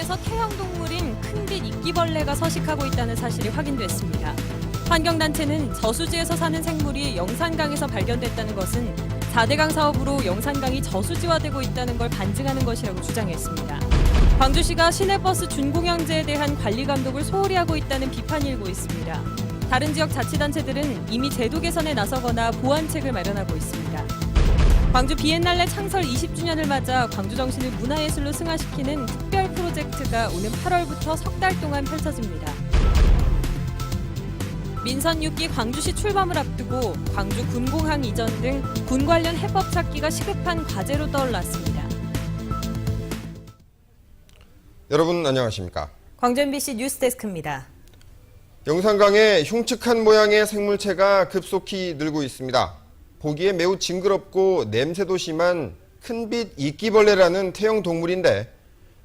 영산강에서 태형동물인 큰빛 이끼벌레가 서식하고 있다는 사실이 확인됐습니다. 환경단체는 저수지에서 사는 생물이 영산강에서 발견됐다는 것은 4대강 사업으로 영산강이 저수지화되고 있다는 걸 반증하는 것이라고 주장했습니다. 광주시가 시내버스 준공영제에 대한 관리 감독을 소홀히 하고 있다는 비판이 일고 있습니다. 다른 지역 자치단체들은 이미 제도 개선에 나서거나 보완책을 마련하고 있습니다. 광주 비엔날레 창설 20주년을 맞아 광주 정신을 문화예술로 승화시키는 특별 프로젝트가 오는 8월부터 석 달 동안 펼쳐집니다. 민선 6기 광주시 출범을 앞두고 광주 군공항 이전 등 군 관련 해법 찾기가 시급한 과제로 떠올랐습니다. 여러분 안녕하십니까? 광주 MBC 뉴스데스크입니다. 영산강에 흉측한 모양의 생물체가 급속히 늘고 있습니다. 보기에 매우 징그럽고 냄새도 심한 큰빛 이끼벌레라는 태형 동물인데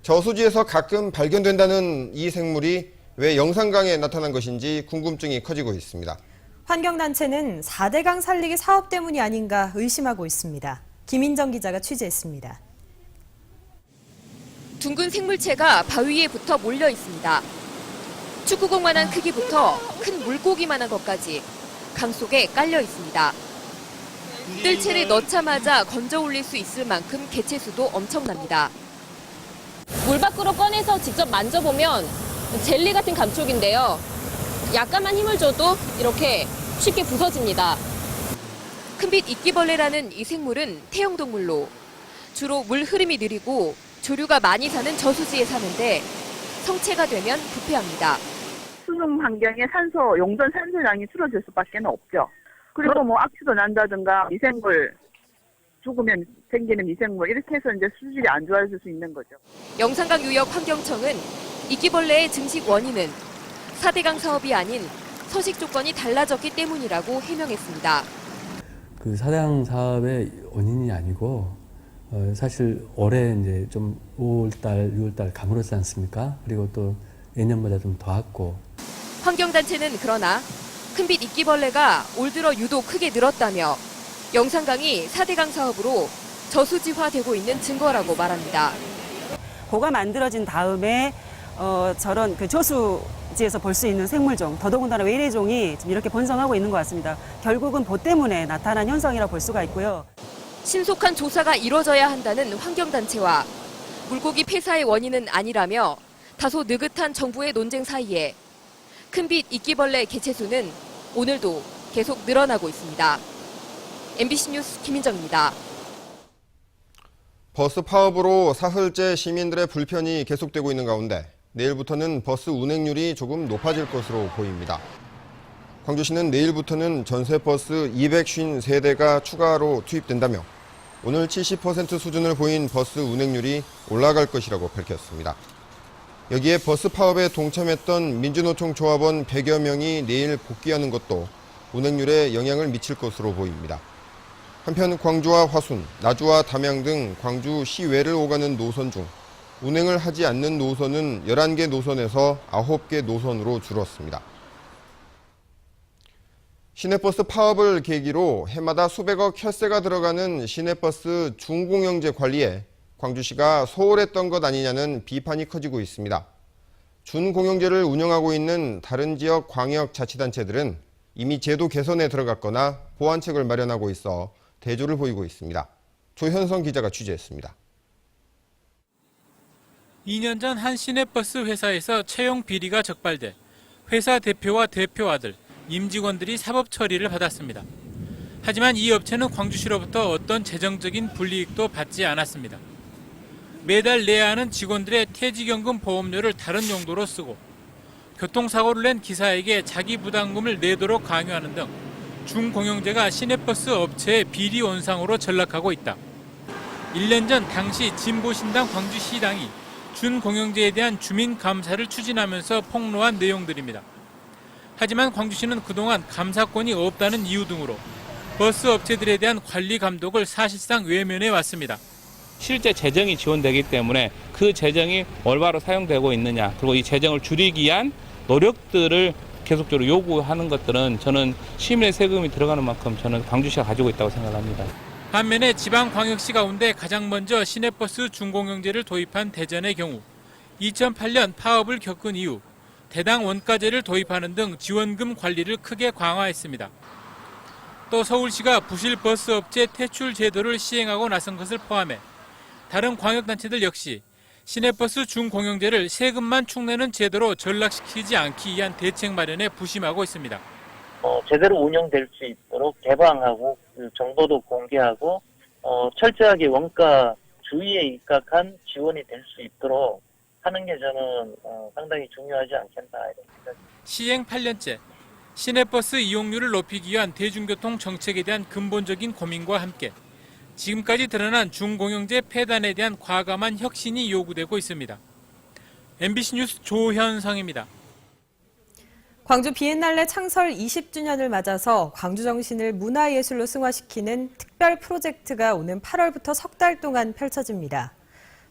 저수지에서 가끔 발견된다는 이 생물이 왜 영산강에 나타난 것인지 궁금증이 커지고 있습니다. 환경단체는 4대강 살리기 사업 때문이 아닌가 의심하고 있습니다. 김인정 기자가 취재했습니다. 둥근 생물체가 바위에 붙어 몰려 있습니다. 축구공만한 크기부터 큰 물고기만한 것까지 강 속에 깔려 있습니다. 뜰채를 넣자마자 건져 올릴 수 있을 만큼 개체수도 엄청납니다. 물 밖으로 꺼내서 직접 만져보면 젤리 같은 감촉인데요. 약간만 힘을 줘도 이렇게 쉽게 부서집니다. 큰빛 이끼벌레라는 이 생물은 태형동물로 주로 물 흐름이 느리고 조류가 많이 사는 저수지에 사는데 성체가 되면 부패합니다. 수중 환경에 용존 산소량이 줄어들 수밖에 없죠. 그리고 악취도 난다든가 미생물, 죽으면 생기는 미생물 이렇게 해서 이제 수질이 안 좋아질 수 있는 거죠. 영산강 유역 환경청은 이끼벌레의 증식 원인은 4대강 사업이 아닌 서식 조건이 달라졌기 때문이라고 해명했습니다. 그 4대강 사업의 원인이 아니고 사실 올해 이제 좀 5월달, 6월달 가물었지 않습니까? 그리고 또 예년보다 좀 더 왔고. 환경단체는 그러나 큰빛 이끼벌레가 올 들어 유독 크게 늘었다며 영산강이 4대강 사업으로 저수지화되고 있는 증거라고 말합니다. 고가 만들어진 다음에 저런 그 저수지에서 볼 수 있는 생물종, 더더군다나 외래종이 지금 이렇게 번성하고 있는 것 같습니다. 결국은 보 때문에 나타난 현상이라 볼 수가 있고요. 신속한 조사가 이뤄져야 한다는 환경단체와 물고기 폐사의 원인은 아니라며 다소 느긋한 정부의 논쟁 사이에 큰빛 이끼벌레 개체수는 오늘도 계속 늘어나고 있습니다. MBC 뉴스 김인정입니다. 버스 파업으로 사흘째 시민들의 불편이 계속되고 있는 가운데 내일부터는 버스 운행률이 조금 높아질 것으로 보입니다. 광주시는 내일부터는 전세버스 253대가 추가로 투입된다며 오늘 70% 수준을 보인 버스 운행률이 올라갈 것이라고 밝혔습니다. 여기에 버스 파업에 동참했던 민주노총 조합원 100여 명이 내일 복귀하는 것도 운행률에 영향을 미칠 것으로 보입니다. 한편 광주와 화순, 나주와 담양 등 광주 시외를 오가는 노선 중 운행을 하지 않는 노선은 11개 노선에서 9개 노선으로 줄었습니다. 시내버스 파업을 계기로 해마다 수백억 혈세가 들어가는 시내버스 준공영제 관리에 광주시가 소홀했던 것 아니냐는 비판이 커지고 있습니다. 준공영제를 운영하고 있는 다른 지역 광역자치단체들은 이미 제도 개선에 들어갔거나 보완책을 마련하고 있어 대조를 보이고 있습니다. 조현성 기자가 취재했습니다. 2년 전 한 시내버스 회사에서 채용 비리가 적발돼 회사 대표와 대표 아들, 임직원들이 사법 처리를 받았습니다. 하지만 이 업체는 광주시로부터 어떤 재정적인 불이익도 받지 않았습니다. 매달 내야 하는 직원들의 퇴직연금 보험료를 다른 용도로 쓰고 교통사고를 낸 기사에게 자기 부담금을 내도록 강요하는 등 준공영제가 시내버스 업체의 비리 원상으로 전락하고 있다. 1년 전 당시 진보신당 광주시당이 준공영제에 대한 주민 감사를 추진하면서 폭로한 내용들입니다. 하지만 광주시는 그동안 감사권이 없다는 이유 등으로 버스 업체들에 대한 관리 감독을 사실상 외면해 왔습니다. 실제 재정이 지원되기 때문에 그 재정이 올바로 사용되고 있느냐, 그리고 이 재정을 줄이기 위한 노력들을 계속적으로 요구하는 것들은 저는 시민의 세금이 들어가는 만큼 저는 광주시가 가지고 있다고 생각합니다. 반면에 지방광역시 가운데 가장 먼저 시내버스 준공영제를 도입한 대전의 경우 2008년 파업을 겪은 이후 대당 원가제를 도입하는 등 지원금 관리를 크게 강화했습니다. 또 서울시가 부실 버스 업체 퇴출 제도를 시행하고 나선 것을 포함해 다른 광역단체들 역시 시내버스 준공영제를 세금만 축내는 제도로 전락시키지 않기 위한 대책 마련에 부심하고 있습니다. 제대로 운영될 수 있도록 개방하고 정보도 공개하고 철저하게 원가 주의에 입각한 지원이 될 수 있도록 하는 게 저는 상당히 중요하지 않겠나 이런 생각입니다. 시행 8년째 시내버스 이용률을 높이기 위한 대중교통 정책에 대한 근본적인 고민과 함께 지금까지 드러난 준공영제 폐단에 대한 과감한 혁신이 요구되고 있습니다. MBC 뉴스 조현성입니다. 광주 비엔날레 창설 20주년을 맞아서 광주 정신을 문화예술로 승화시키는 특별 프로젝트가 오는 8월부터 석 달 동안 펼쳐집니다.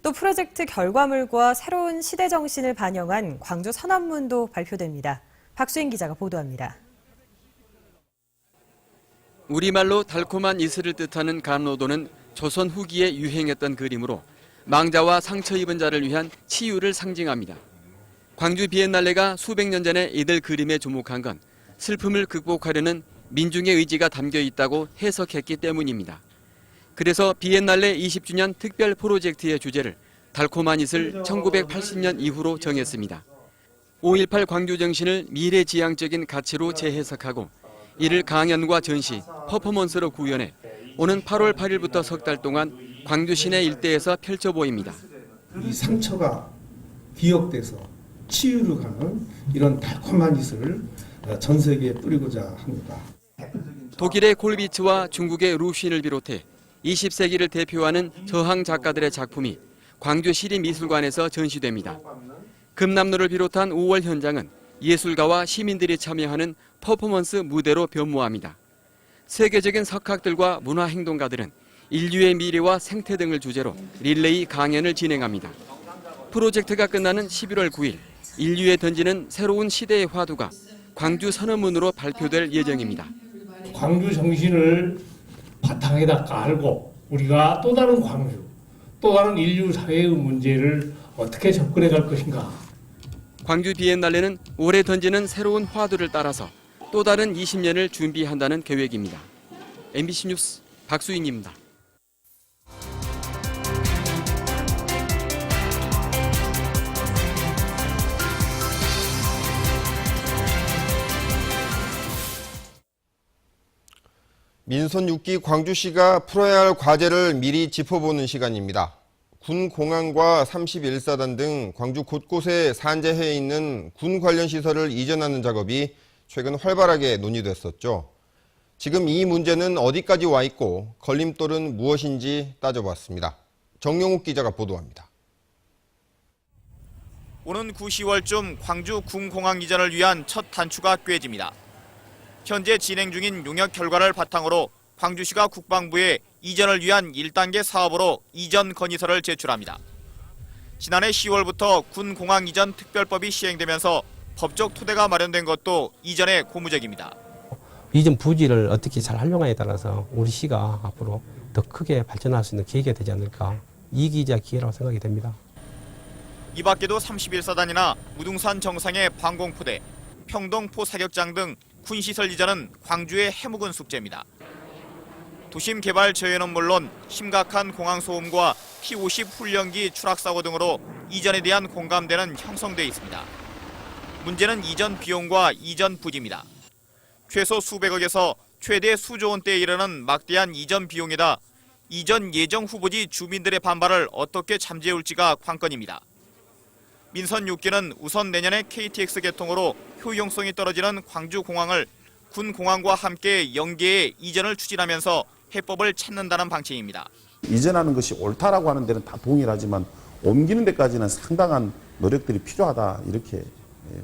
또 프로젝트 결과물과 새로운 시대 정신을 반영한 광주 선언문도 발표됩니다. 박수인 기자가 보도합니다. 우리말로 달콤한 이슬을 뜻하는 감로도는 조선 후기에 유행했던 그림으로 망자와 상처 입은 자를 위한 치유를 상징합니다. 광주 비엔날레가 수백 년 전에 이들 그림에 주목한 건 슬픔을 극복하려는 민중의 의지가 담겨 있다고 해석했기 때문입니다. 그래서 비엔날레 20주년 특별 프로젝트의 주제를 달콤한 이슬 1980년 이후로 정했습니다. 5.18 광주 정신을 미래지향적인 가치로 재해석하고 이를 강연과 전시, 퍼포먼스로 구현해 오는 8월 8일부터 석 달 동안 광주 시내 일대에서 펼쳐 보입니다. 이 상처가 기억돼서 치유를 가는 이런 달콤한 이슬을 전 세계에 뿌리고자 합니다. 독일의 콜비츠와 중국의 루쉰을 비롯해 20세기를 대표하는 저항 작가들의 작품이 광주 시립미술관에서 전시됩니다. 금남로를 비롯한 5월 현장은 예술가와 시민들이 참여하는 퍼포먼스 무대로 변모합니다. 세계적인 석학들과 문화행동가들은 인류의 미래와 생태 등을 주제로 릴레이 강연을 진행합니다. 프로젝트가 끝나는 11월 9일 인류에 던지는 새로운 시대의 화두가 광주 선언문으로 발표될 예정입니다. 광주 정신을 바탕에다 깔고 우리가 또 다른 광주, 또 다른 인류 사회의 문제를 어떻게 접근해 갈 것인가. 광주 비엔날레는 올해 던지는 새로운 화두를 따라서 또 다른 20년을 준비한다는 계획입니다. MBC 뉴스 박수인입니다. 민선 6기 광주시가 풀어야 할 과제를 미리 짚어보는 시간입니다. 군 공항과 31사단 등 광주 곳곳에 산재해 있는 군 관련 시설을 이전하는 작업이 최근 활발하게 논의됐었죠. 지금 이 문제는 어디까지 와 있고 걸림돌은 무엇인지 따져봤습니다. 정용욱 기자가 보도합니다. 오는 9, 10월쯤 광주 군공항 이전을 위한 첫 단추가 꿰집니다. 현재 진행 중인 용역 결과를 바탕으로 광주시가 국방부에 이전을 위한 1단계 사업으로 이전 건의서를 제출합니다. 지난해 10월부터 군공항 이전 특별법이 시행되면서 법적 토대가 마련된 것도 이전의 고무적입니다. 이전 부지를 어떻게 잘 활용하에 따라서 우리 시가 앞으로 더 크게 발전할 수 있는 계기가 되지 않을까, 이기자 기회라고 생각이 됩니다. 이 밖에도 31사단이나 무등산 정상의 방공포대, 평동포 사격장 등 군시설 이전은 광주의 해묵은 숙제입니다. 도심 개발 저해는 물론 심각한 공항 소음과 P-50 훈련기 추락 사고 등으로 이전에 대한 공감대는 형성돼 있습니다. 문제는 이전 비용과 이전 부지입니다. 최소 수백억에서 최대 수조 원대에 이르는 막대한 이전 비용이다 이전 예정 후보지 주민들의 반발을 어떻게 잠재울지가 관건입니다. 민선 6기는 우선 내년에 KTX 개통으로 효용성이 떨어지는 광주공항을 군공항과 함께 연계해 이전을 추진하면서 해법을 찾는다는 방침입니다. 이전하는 것이 옳다라고 하는 데는 다 동일하지만 옮기는 데까지는 상당한 노력들이 필요하다 이렇게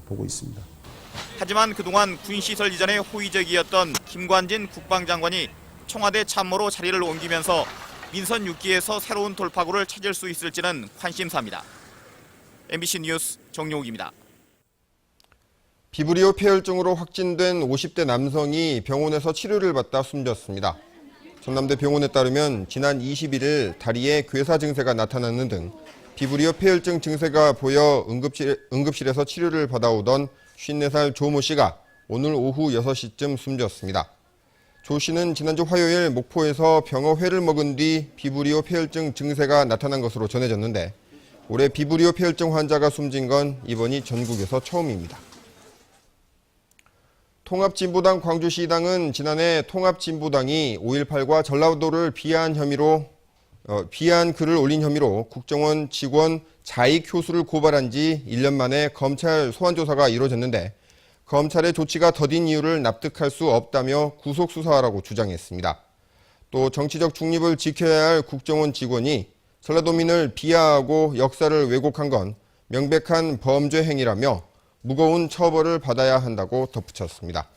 보고 있습니다. 하지만 그동안 군시설 이전에 호의적이었던 김관진 국방장관이 청와대 참모로 자리를 옮기면서 민선 6기에서 새로운 돌파구를 찾을 수 있을지는 관심사입니다. MBC 뉴스 정용욱입니다. 비브리오 폐혈증으로 확진된 50대 남성이 병원에서 치료를 받다 숨졌습니다. 전남대 병원에 따르면 지난 21일 다리에 괴사 증세가 나타나는 등 피부리오 폐혈증 증세가 보여 응급실에서 치료를 받아오던 54살 조모 씨가 오늘 오후 6시쯤 숨졌습니다. 조 씨는 지난주 화요일 목포에서 병어회를 먹은 뒤 피부리오 폐혈증 증세가 나타난 것으로 전해졌는데 올해 피부리오 폐혈증 환자가 숨진 건 이번이 전국에서 처음입니다. 통합진보당 광주시당은 지난해 통합진보당이 5.18과 전라도를 비하한 글을 올린 혐의로 국정원 직원 자익 교수를 고발한 지 1년 만에 검찰 소환조사가 이루어졌는데 검찰의 조치가 더딘 이유를 납득할 수 없다며 구속수사하라고 주장했습니다. 또 정치적 중립을 지켜야 할 국정원 직원이 전라도민을 비하하고 역사를 왜곡한 건 명백한 범죄 행위라며 무거운 처벌을 받아야 한다고 덧붙였습니다.